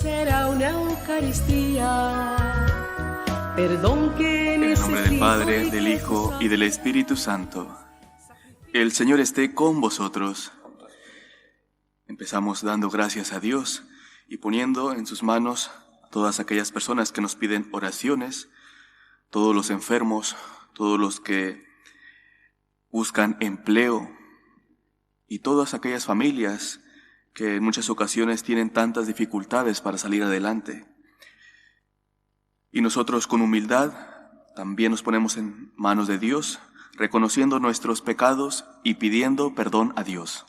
será una Eucaristía. Perdón que En el nombre del Padre, del Hijo y del Espíritu Santo. El Señor esté con vosotros. Empezamos dando gracias a Dios y poniendo en sus manos a todas aquellas personas que nos piden oraciones, todos los enfermos, todos los que buscan empleo y todas aquellas familias que en muchas ocasiones tienen tantas dificultades para salir adelante. Y nosotros con humildad también nos ponemos en manos de Dios, reconociendo nuestros pecados y pidiendo perdón a Dios.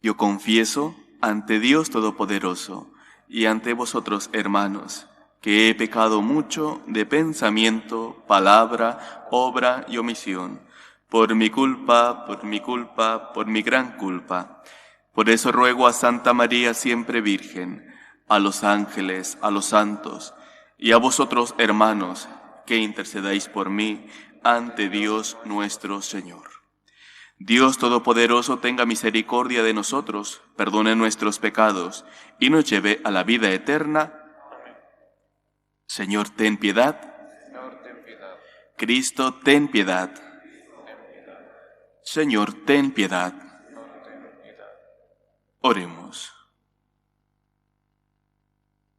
Yo confieso ante Dios Todopoderoso y ante vosotros, hermanos, que he pecado mucho de pensamiento, palabra, obra y omisión, por mi culpa, por mi gran culpa. Por eso ruego a Santa María siempre Virgen, a los ángeles, a los santos, y a vosotros, hermanos, que intercedáis por mí ante Dios nuestro Señor. Dios Todopoderoso tenga misericordia de nosotros, perdone nuestros pecados y nos lleve a la vida eterna. Señor, ten piedad. Señor, ten piedad. Cristo, ten piedad. Señor, ten piedad. Oremos.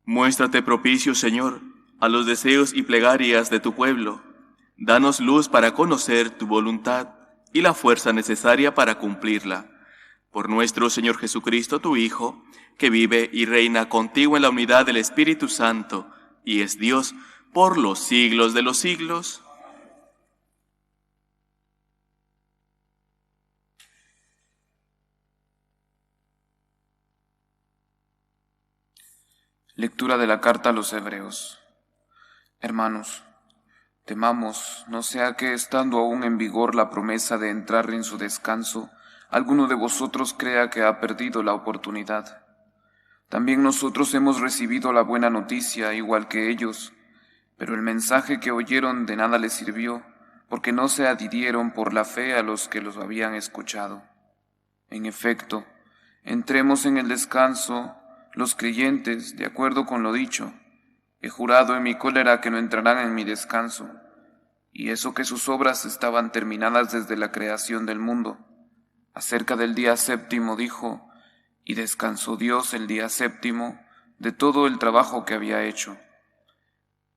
Muéstrate propicio, Señor, a los deseos y plegarias de tu pueblo. Danos luz para conocer tu voluntad y la fuerza necesaria para cumplirla. Por nuestro Señor Jesucristo, tu Hijo, que vive y reina contigo en la unidad del Espíritu Santo, y es Dios por los siglos de los siglos. Lectura de la carta a los Hebreos. Hermanos, temamos, no sea que estando aún en vigor la promesa de entrar en su descanso, alguno de vosotros crea que ha perdido la oportunidad. También nosotros hemos recibido la buena noticia, igual que ellos, pero el mensaje que oyeron de nada les sirvió, porque no se adhirieron por la fe a los que los habían escuchado. En efecto, entremos en el descanso, los creyentes, de acuerdo con lo dicho. He jurado en mi cólera que no entrarán en mi descanso, y eso que sus obras estaban terminadas desde la creación del mundo. Acerca del día séptimo dijo: y descansó Dios el día séptimo de todo el trabajo que había hecho.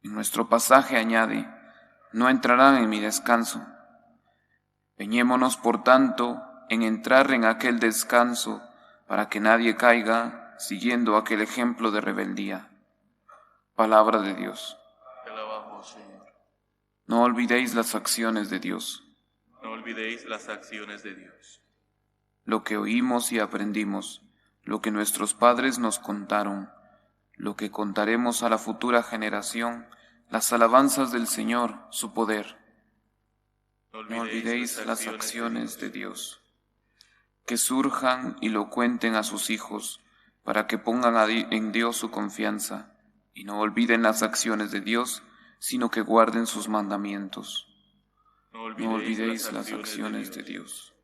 En nuestro pasaje añade: no entrarán en mi descanso. Empeñémonos, por tanto, en entrar en aquel descanso, para que nadie caiga siguiendo aquel ejemplo de rebeldía. Palabra de Dios. Te alabamos, Señor. No olvidéis las acciones de Dios. No olvidéis las acciones de Dios. Lo que oímos y aprendimos, lo que nuestros padres nos contaron, lo que contaremos a la futura generación, las alabanzas del Señor, su poder. No olvidéis las acciones de Dios. Que surjan y lo cuenten a sus hijos, para que pongan en Dios su confianza, y no olviden las acciones de Dios, sino que guarden sus mandamientos. No olvidéis las acciones de Dios.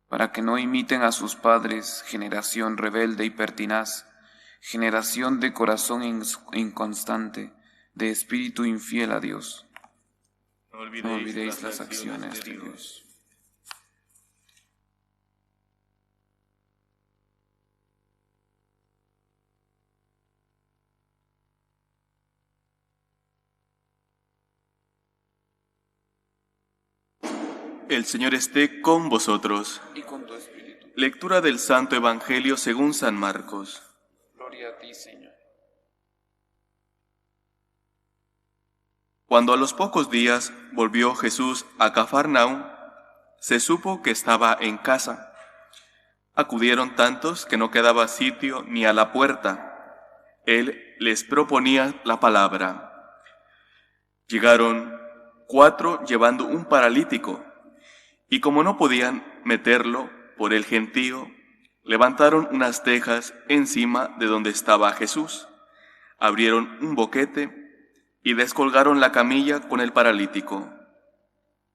Para que no imiten a sus padres, generación rebelde y pertinaz, generación de corazón inconstante, de espíritu infiel a Dios. No olvidéis las acciones de Dios. El Señor esté con vosotros. Y con tu espíritu. Lectura del Santo Evangelio según San Marcos. Gloria a ti, Señor. Cuando a los pocos días volvió Jesús a Cafarnaúm, se supo que estaba en casa. Acudieron tantos que no quedaba sitio ni a la puerta. Él les proponía la palabra. Llegaron 4 llevando un paralítico, y como no podían meterlo por el gentío, levantaron unas tejas encima de donde estaba Jesús, abrieron un boquete y descolgaron la camilla con el paralítico.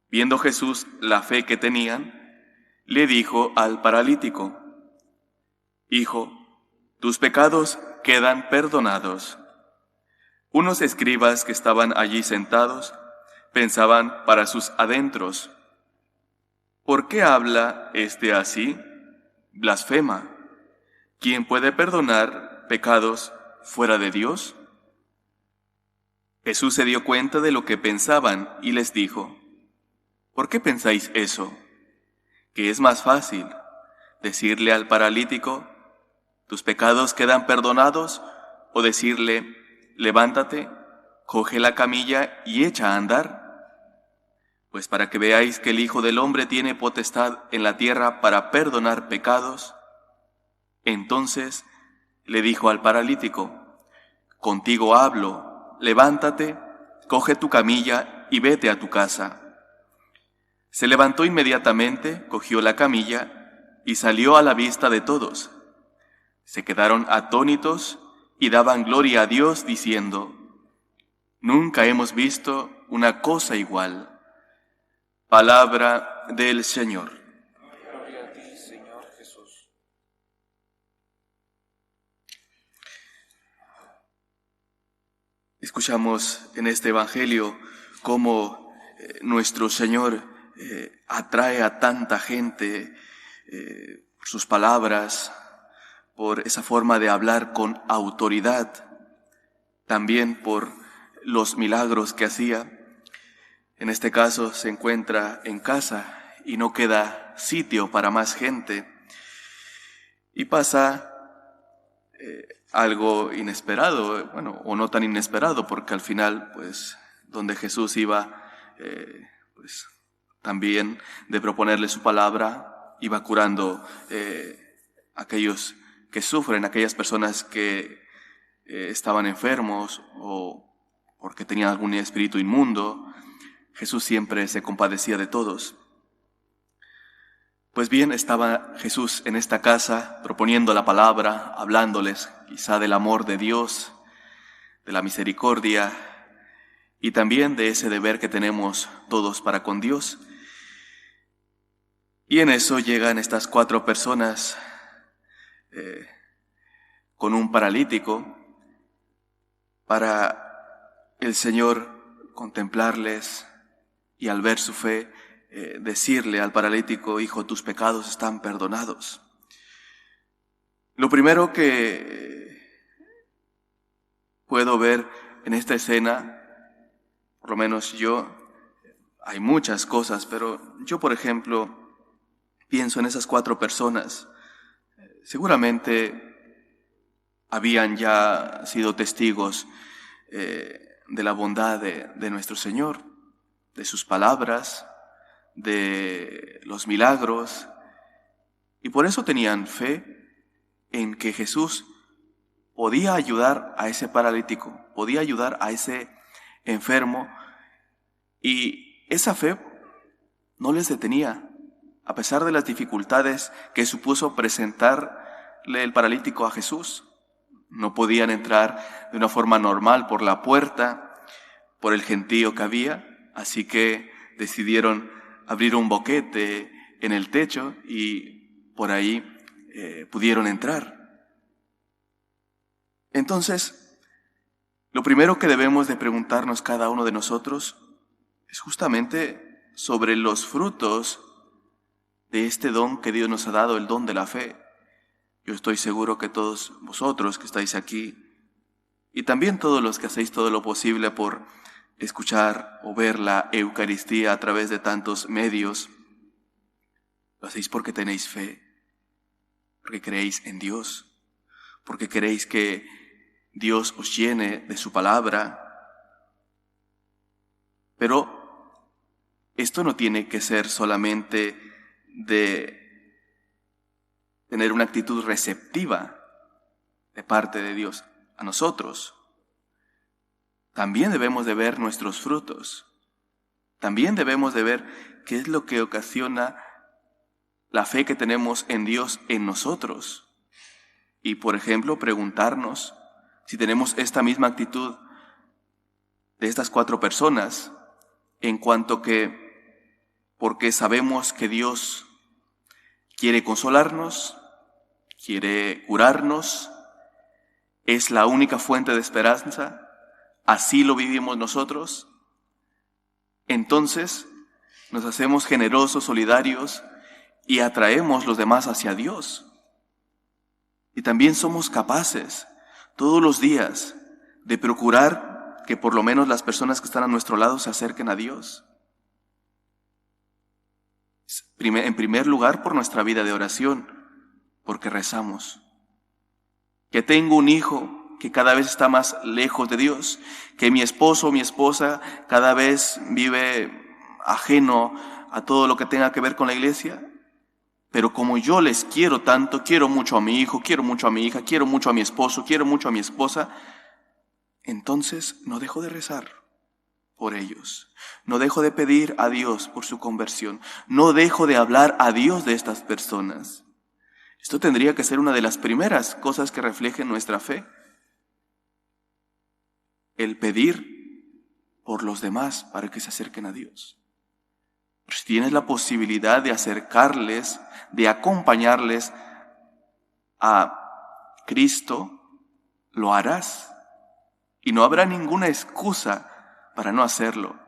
Viendo Jesús la fe que tenían, le dijo al paralítico: Hijo, tus pecados quedan perdonados. Unos escribas que estaban allí sentados pensaban para sus adentros: ¿por qué habla éste así? Blasfema. ¿Quién puede perdonar pecados fuera de Dios? Jesús se dio cuenta de lo que pensaban y les dijo: ¿por qué pensáis eso? ¿Que es más fácil decirle al paralítico: tus pecados quedan perdonados, o decirle: levántate, coge la camilla y echa a andar? Pues para que veáis que el Hijo del Hombre tiene potestad en la tierra para perdonar pecados. Entonces le dijo al paralítico: contigo hablo, levántate, coge tu camilla y vete a tu casa. Se levantó inmediatamente, cogió la camilla y salió a la vista de todos. Se quedaron atónitos y daban gloria a Dios diciendo: nunca hemos visto una cosa igual. Palabra del Señor. Gloria a ti, Señor Jesús. Escuchamos en este Evangelio cómo nuestro Señor atrae a tanta gente por sus palabras, por esa forma de hablar con autoridad, también por los milagros que hacía. En este caso se encuentra en casa y no queda sitio para más gente. Y pasa algo inesperado, bueno, o no tan inesperado, porque al final, pues, donde Jesús iba, pues, también de proponerle su palabra, iba curando aquellos que sufren, aquellas personas que estaban enfermos o porque tenían algún espíritu inmundo. Jesús siempre se compadecía de todos. Pues bien, estaba Jesús en esta casa proponiendo la palabra, hablándoles quizá del amor de Dios, de la misericordia y también de ese deber que tenemos todos para con Dios. Y en eso llegan estas 4 personas con un paralítico para el Señor contemplarles y al ver su fe decirle al paralítico: hijo, tus pecados están perdonados. Lo primero que puedo ver en esta escena, por lo menos yo, hay muchas cosas, pero yo, por ejemplo, pienso en esas 4 personas. Seguramente habían ya sido testigos de la bondad de nuestro Señor, de sus palabras, de los milagros, y por eso tenían fe en que Jesús podía ayudar a ese paralítico, podía ayudar a ese enfermo, y esa fe no les detenía, a pesar de las dificultades que supuso presentarle el paralítico a Jesús. No podían entrar de una forma normal por la puerta, por el gentío que había, así que decidieron abrir un boquete en el techo y por ahí pudieron entrar. Entonces, lo primero que debemos de preguntarnos cada uno de nosotros es justamente sobre los frutos de este don que Dios nos ha dado, el don de la fe. Yo estoy seguro que todos vosotros que estáis aquí, y también todos los que hacéis todo lo posible por escuchar o ver la Eucaristía a través de tantos medios, lo hacéis porque tenéis fe, porque creéis en Dios, porque queréis que Dios os llene de su palabra. Pero esto no tiene que ser solamente de tener una actitud receptiva de parte de Dios a nosotros. También debemos de ver nuestros frutos. También debemos de ver qué es lo que ocasiona la fe que tenemos en Dios en nosotros. Y, por ejemplo, preguntarnos si tenemos esta misma actitud de estas 4 personas, en cuanto que, porque sabemos que Dios quiere consolarnos, quiere curarnos, es la única fuente de esperanza, así lo vivimos nosotros, entonces nos hacemos generosos, solidarios y atraemos los demás hacia Dios. Y también somos capaces todos los días de procurar que por lo menos las personas que están a nuestro lado se acerquen a Dios. En primer lugar, por nuestra vida de oración, porque rezamos. Que tengo un hijo que cada vez está más lejos de Dios, que mi esposo o mi esposa cada vez vive ajeno a todo lo que tenga que ver con la iglesia, pero como yo les quiero tanto, quiero mucho a mi hijo, quiero mucho a mi hija, quiero mucho a mi esposo, quiero mucho a mi esposa, entonces no dejo de rezar por ellos, no dejo de pedir a Dios por su conversión, no dejo de hablar a Dios de estas personas. Esto tendría que ser una de las primeras cosas que reflejen nuestra fe, el pedir por los demás para que se acerquen a Dios. Pero si tienes la posibilidad de acercarles, de acompañarles a Cristo, lo harás. Y no habrá ninguna excusa para no hacerlo.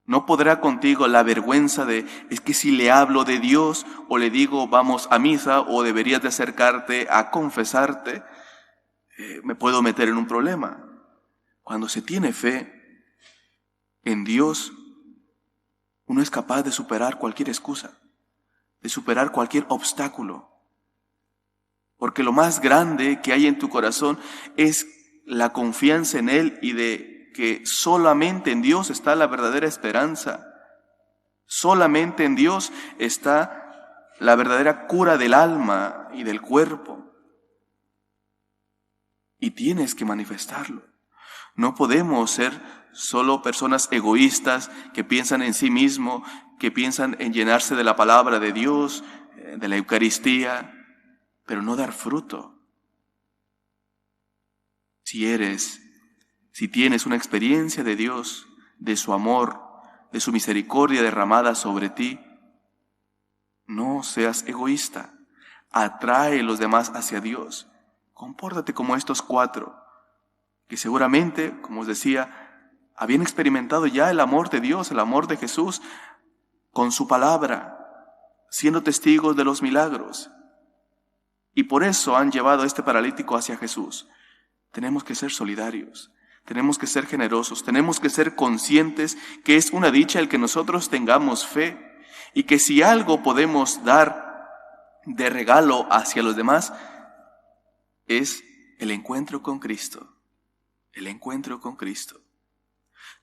No podrá contigo la vergüenza de, es que si le hablo de Dios o le digo vamos a misa o deberías de acercarte a confesarte, me puedo meter en un problema. Cuando se tiene fe en Dios, uno es capaz de superar cualquier excusa, de superar cualquier obstáculo. Porque lo más grande que hay en tu corazón es la confianza en Él y de que solamente en Dios está la verdadera esperanza. Solamente en Dios está la verdadera cura del alma y del cuerpo. Y tienes que manifestarlo. No podemos ser solo personas egoístas que piensan en sí mismo, que piensan en llenarse de la palabra de Dios, de la Eucaristía, pero no dar fruto. Si tienes una experiencia de Dios, de su amor, de su misericordia derramada sobre ti, no seas egoísta. Atrae a los demás hacia Dios. Compórtate como estos 4, que seguramente, como os decía, habían experimentado ya el amor de Dios, el amor de Jesús, con su palabra, siendo testigos de los milagros. Y por eso han llevado a este paralítico hacia Jesús. Tenemos que ser solidarios, tenemos que ser generosos, tenemos que ser conscientes que es una dicha el que nosotros tengamos fe y que si algo podemos dar de regalo hacia los demás es el encuentro con Cristo. El encuentro con Cristo.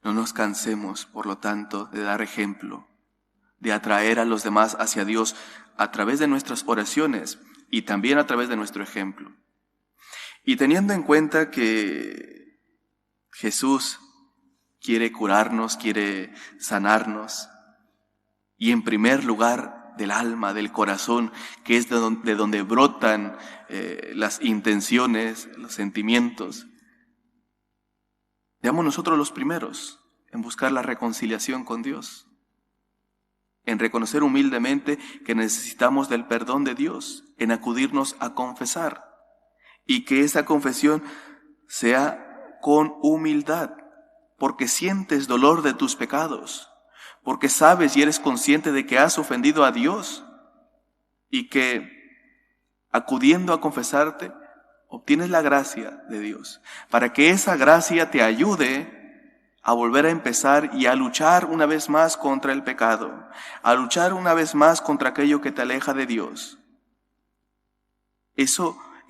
No nos cansemos, por lo tanto, de dar ejemplo, de atraer a los demás hacia Dios a través de nuestras oraciones y también a través de nuestro ejemplo. Y teniendo en cuenta que Jesús quiere curarnos, quiere sanarnos, y en primer lugar del alma, del corazón, que es de donde brotan las intenciones, los sentimientos, seamos nosotros los primeros en buscar la reconciliación con Dios, en reconocer humildemente que necesitamos del perdón de Dios, en acudirnos a confesar y que esa confesión sea con humildad, porque sientes dolor de tus pecados, porque sabes y eres consciente de que has ofendido a Dios y que acudiendo a confesarte obtienes la gracia de Dios, para que esa gracia te ayude a volver a empezar y a luchar una vez más contra el pecado, a luchar una vez más contra aquello que te aleja de Dios.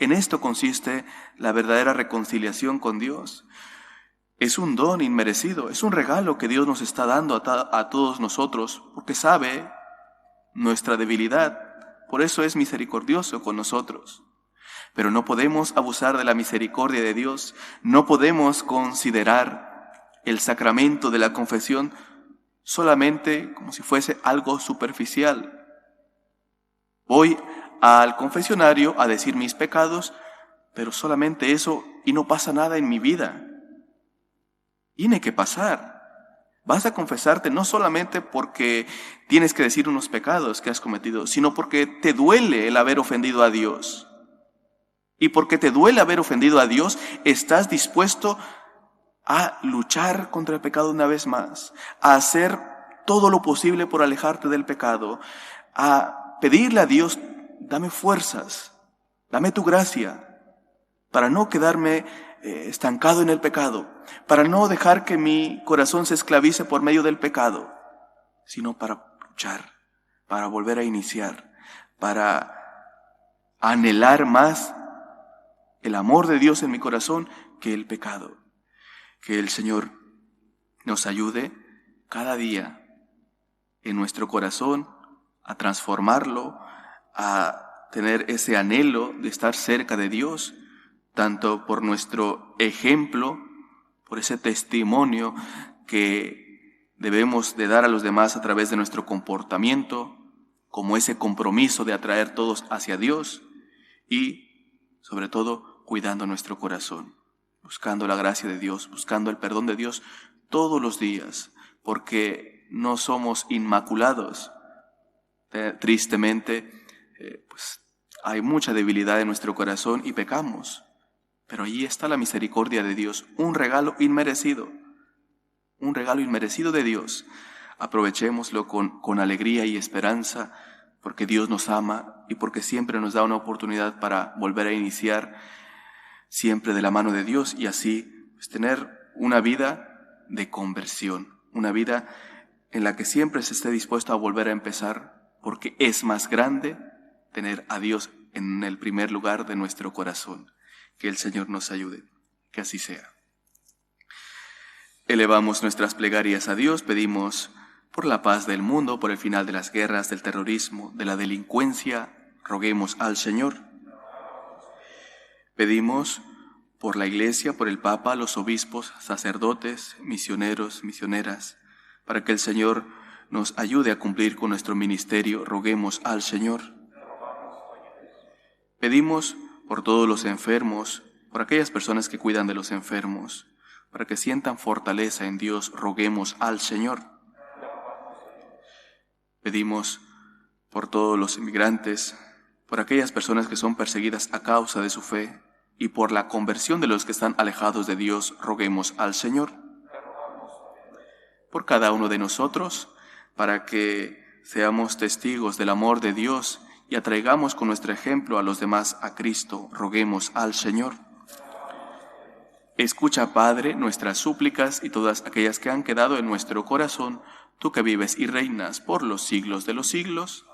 En esto consiste la verdadera reconciliación con Dios. Es un don inmerecido, es un regalo que Dios nos está dando a todos nosotros, porque sabe nuestra debilidad, por eso es misericordioso con nosotros. Pero no podemos abusar de la misericordia de Dios, no podemos considerar el sacramento de la confesión solamente como si fuese algo superficial. Voy al confesionario a decir mis pecados, pero solamente eso y no pasa nada en mi vida. Tiene que pasar. Vas a confesarte no solamente porque tienes que decir unos pecados que has cometido, sino porque te duele el haber ofendido a Dios. Y porque te duele haber ofendido a Dios, estás dispuesto a luchar contra el pecado una vez más, a hacer todo lo posible por alejarte del pecado, a pedirle a Dios, dame fuerzas, dame tu gracia, para no quedarme estancado en el pecado, para no dejar que mi corazón se esclavice por medio del pecado, sino para luchar, para volver a iniciar, para anhelar más el amor de Dios en mi corazón que el pecado. Que el Señor nos ayude cada día en nuestro corazón a transformarlo, a tener ese anhelo de estar cerca de Dios, tanto por nuestro ejemplo, por ese testimonio que debemos de dar a los demás a través de nuestro comportamiento, como ese compromiso de atraer todos hacia Dios y, sobre todo, cuidando nuestro corazón, buscando la gracia de Dios, buscando el perdón de Dios todos los días, porque no somos inmaculados. Tristemente, pues hay mucha debilidad en nuestro corazón y pecamos. Pero allí está la misericordia de Dios, un regalo inmerecido de Dios. Aprovechémoslo con alegría y esperanza, porque Dios nos ama y porque siempre nos da una oportunidad para volver a iniciar, siempre de la mano de Dios, y así pues, tener una vida de conversión, una vida en la que siempre se esté dispuesto a volver a empezar, porque es más grande tener a Dios en el primer lugar de nuestro corazón. Que el Señor nos ayude, que así sea. Elevamos nuestras plegarias a Dios, pedimos por la paz del mundo, por el final de las guerras, del terrorismo, de la delincuencia, roguemos al Señor. Pedimos por la Iglesia, por el Papa, los obispos, sacerdotes, misioneros, misioneras, para que el Señor nos ayude a cumplir con nuestro ministerio, roguemos al Señor. Pedimos por todos los enfermos, por aquellas personas que cuidan de los enfermos, para que sientan fortaleza en Dios, roguemos al Señor. Pedimos por todos los inmigrantes, por aquellas personas que son perseguidas a causa de su fe, y por la conversión de los que están alejados de Dios, roguemos al Señor. Por cada uno de nosotros, para que seamos testigos del amor de Dios y atraigamos con nuestro ejemplo a los demás a Cristo, roguemos al Señor. Escucha, Padre, nuestras súplicas y todas aquellas que han quedado en nuestro corazón, tú que vives y reinas por los siglos de los siglos.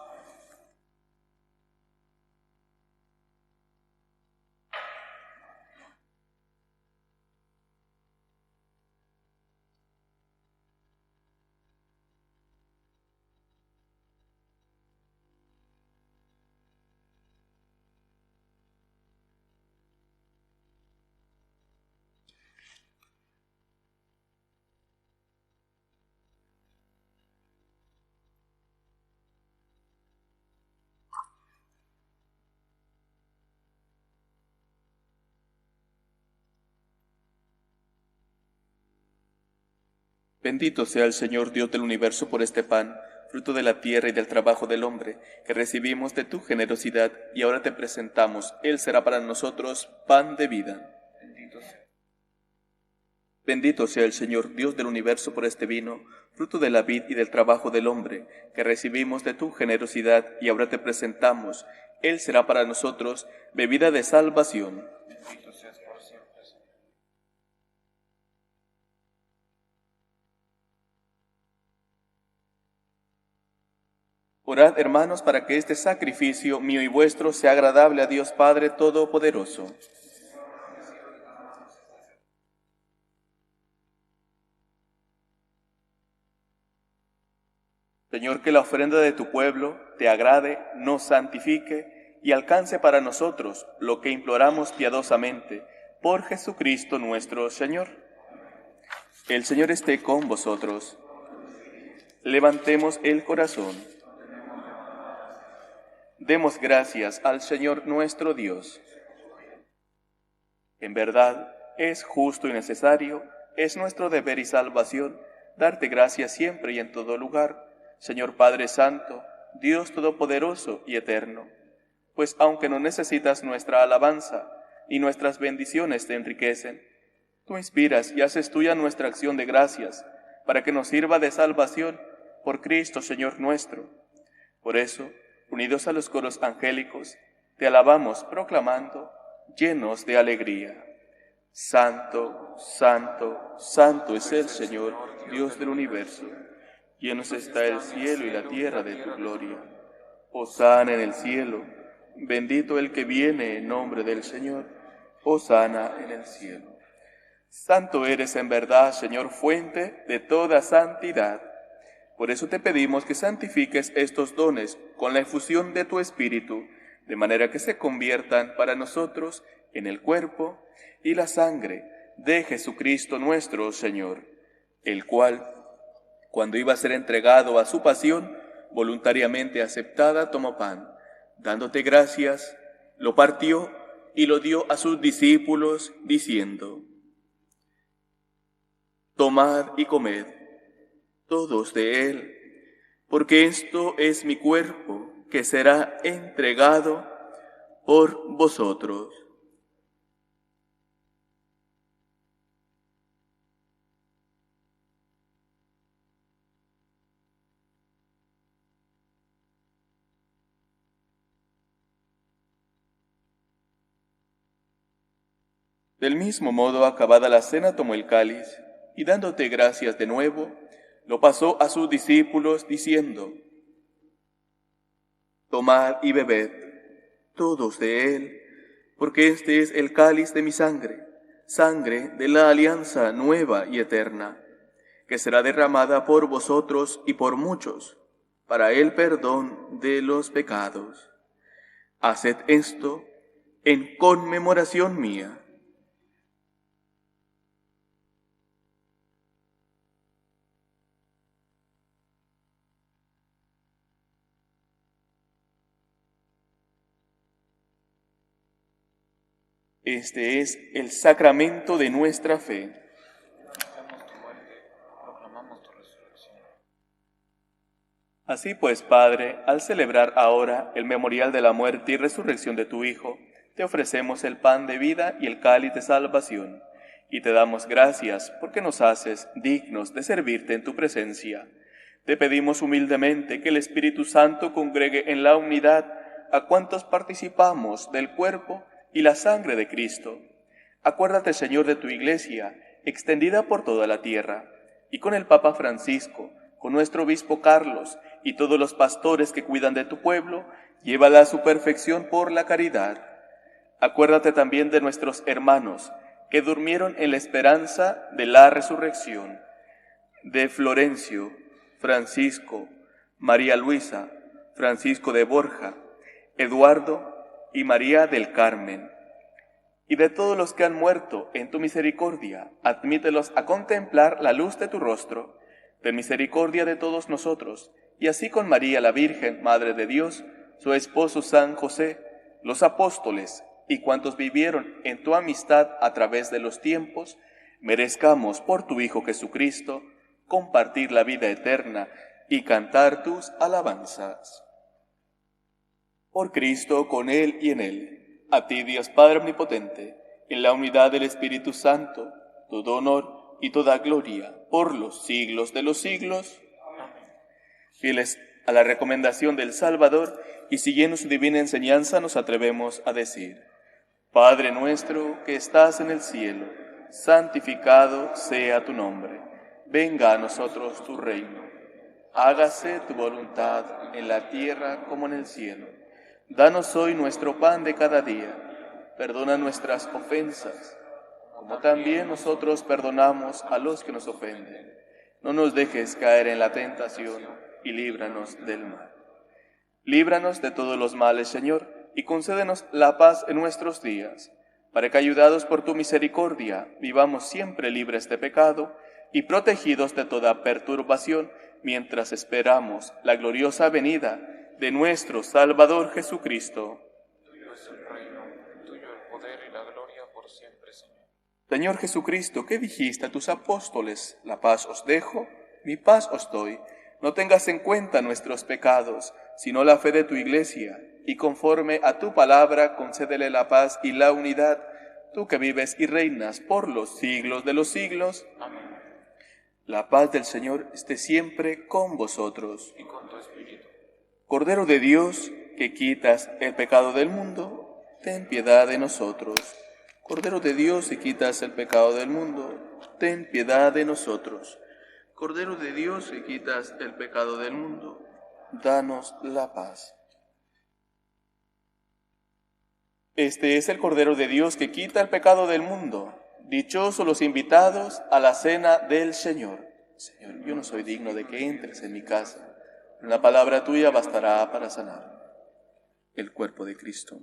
Bendito sea el Señor Dios del universo por este pan, fruto de la tierra y del trabajo del hombre, que recibimos de tu generosidad y ahora te presentamos. Él será para nosotros pan de vida. Bendito sea el Señor Dios del universo por este vino, fruto de la vid y del trabajo del hombre, que recibimos de tu generosidad y ahora te presentamos. Él será para nosotros bebida de salvación. Bendito seas por siempre, Señor. Orad, hermanos, para que este sacrificio mío y vuestro sea agradable a Dios Padre Todopoderoso. Señor, que la ofrenda de tu pueblo te agrade, nos santifique y alcance para nosotros lo que imploramos piadosamente por Jesucristo nuestro Señor. El Señor esté con vosotros. Levantemos el corazón. Demos gracias al Señor nuestro Dios. En verdad, es justo y necesario, es nuestro deber y salvación darte gracias siempre y en todo lugar, Señor Padre Santo, Dios Todopoderoso y Eterno. Pues aunque no necesitas nuestra alabanza y nuestras bendiciones te enriquecen, tú inspiras y haces tuya nuestra acción de gracias, para que nos sirva de salvación por Cristo Señor nuestro. Por eso, unidos a los coros angélicos, te alabamos proclamando, llenos de alegría. Santo, santo, santo es el Señor, Dios del universo. Llenos está el cielo y la tierra de tu gloria. Hosana en el cielo, bendito el que viene en nombre del Señor. Hosana en el cielo. Santo eres en verdad, Señor, fuente de toda santidad. Por eso te pedimos que santifiques estos dones con la efusión de tu Espíritu, de manera que se conviertan para nosotros en el cuerpo y la sangre de Jesucristo nuestro Señor, el cual, cuando iba a ser entregado a su pasión, voluntariamente aceptada, tomó pan, dándote gracias, lo partió y lo dio a sus discípulos, diciendo: Tomad y comed, todos de él, porque esto es mi cuerpo, que será entregado por vosotros. Del mismo modo, acabada la cena, tomó el cáliz, y dándote gracias de nuevo, lo pasó a sus discípulos, diciendo: Tomad y bebed, todos de él, porque este es el cáliz de mi sangre, sangre de la alianza nueva y eterna, que será derramada por vosotros y por muchos, para el perdón de los pecados. Haced esto en conmemoración mía. Este es el sacramento de nuestra fe. Así pues, Padre, al celebrar ahora el memorial de la muerte y resurrección de tu Hijo, te ofrecemos el pan de vida y el cáliz de salvación, y te damos gracias porque nos haces dignos de servirte en tu presencia. Te pedimos humildemente que el Espíritu Santo congregue en la unidad a cuantos participamos del cuerpo y la sangre de Cristo. Acuérdate, Señor, de tu Iglesia, extendida por toda la tierra, y con el Papa Francisco, con nuestro obispo Carlos, y todos los pastores que cuidan de tu pueblo, llévala a su perfección por la caridad. Acuérdate también de nuestros hermanos, que durmieron en la esperanza de la resurrección, de Florencio, Francisco, María Luisa, Francisco de Borja, Eduardo y María del Carmen, y de todos los que han muerto en tu misericordia, admítelos a contemplar la luz de tu rostro. Ten misericordia de todos nosotros, y así con María la Virgen, Madre de Dios, su esposo San José, los apóstoles y cuantos vivieron en tu amistad a través de los tiempos, merezcamos por tu Hijo Jesucristo compartir la vida eterna y cantar tus alabanzas. Por Cristo, con Él y en Él, a ti, Dios Padre Omnipotente, en la unidad del Espíritu Santo, todo honor y toda gloria por los siglos de los siglos. Amén. Fieles a la recomendación del Salvador y siguiendo su divina enseñanza, nos atrevemos a decir: Padre nuestro que estás en el cielo, santificado sea tu nombre. Venga a nosotros tu reino. Hágase tu voluntad en la tierra como en el cielo. Danos hoy nuestro pan de cada día. Perdona nuestras ofensas, como también nosotros perdonamos a los que nos ofenden. No nos dejes caer en la tentación y líbranos del mal. Líbranos de todos los males, Señor, y concédenos la paz en nuestros días, para que, ayudados por tu misericordia, vivamos siempre libres de pecado y protegidos de toda perturbación, mientras esperamos la gloriosa venida de nuestro Salvador Jesucristo. Tuyo es el reino, tuyo el poder y la gloria por siempre, Señor. Señor Jesucristo, que dijiste a tus apóstoles: la paz os dejo, mi paz os doy. No tengas en cuenta nuestros pecados, sino la fe de tu Iglesia, y conforme a tu palabra concédele la paz y la unidad, tú que vives y reinas por los siglos de los siglos. Amén. La paz del Señor esté siempre con vosotros. Y con tu espíritu. Cordero de Dios, que quitas el pecado del mundo, ten piedad de nosotros. Cordero de Dios, que quitas el pecado del mundo, ten piedad de nosotros. Cordero de Dios, que quitas el pecado del mundo, danos la paz. Este es el Cordero de Dios que quita el pecado del mundo. Dichosos los invitados a la cena del Señor. Señor, yo no soy digno de que entres en mi casa. Una palabra tuya bastará para sanar el cuerpo de Cristo.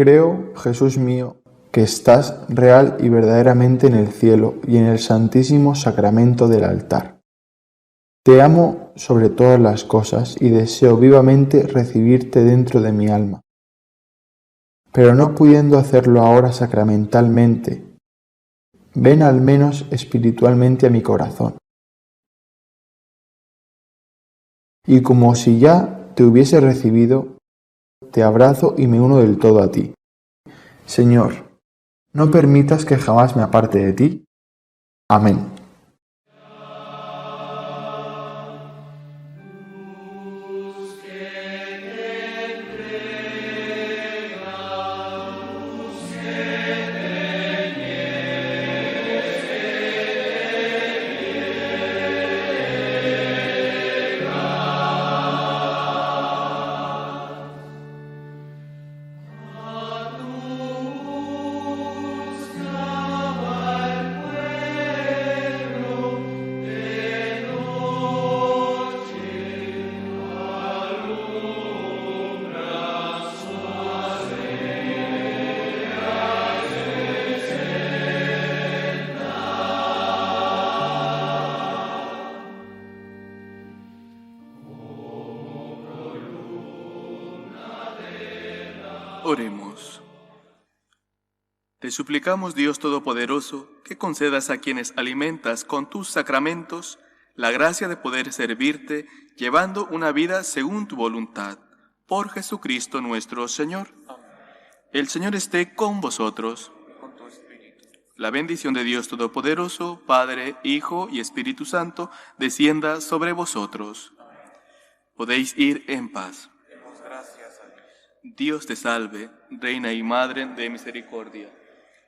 Creo, Jesús mío, que estás real y verdaderamente en el cielo y en el santísimo sacramento del altar. Te amo sobre todas las cosas y deseo vivamente recibirte dentro de mi alma. Pero no pudiendo hacerlo ahora sacramentalmente, ven al menos espiritualmente a mi corazón. Y como si ya te hubiese recibido, te abrazo y me uno del todo a ti. Señor, no permitas que jamás me aparte de ti. Amén. Oremos. Te suplicamos, Dios Todopoderoso, que concedas a quienes alimentas con tus sacramentos la gracia de poder servirte, llevando una vida según tu voluntad. Por Jesucristo nuestro Señor. El Señor esté con vosotros. La bendición de Dios Todopoderoso, Padre, Hijo y Espíritu Santo, descienda sobre vosotros. Podéis ir en paz. Dios te salve, Reina y Madre de misericordia,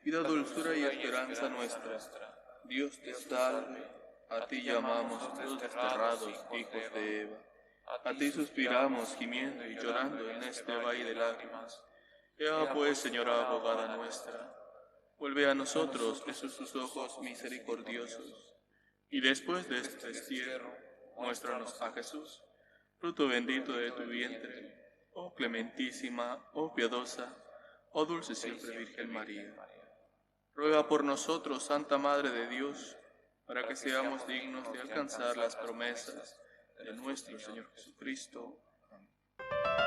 vida, dulzura y esperanza nuestra. Dios te salve, a ti llamamos los desterrados hijos de Eva. A ti suspiramos, gimiendo y llorando en este valle de lágrimas. Ea pues, Señora abogada nuestra, vuelve a nosotros esos tus ojos misericordiosos, y después de este destierro, muéstranos a Jesús, fruto bendito de tu vientre. Oh clementísima, oh piadosa, oh dulce siempre Virgen María. Ruega por nosotros, Santa Madre de Dios, para que seamos dignos de alcanzar las promesas de nuestro Señor Jesucristo. Amén.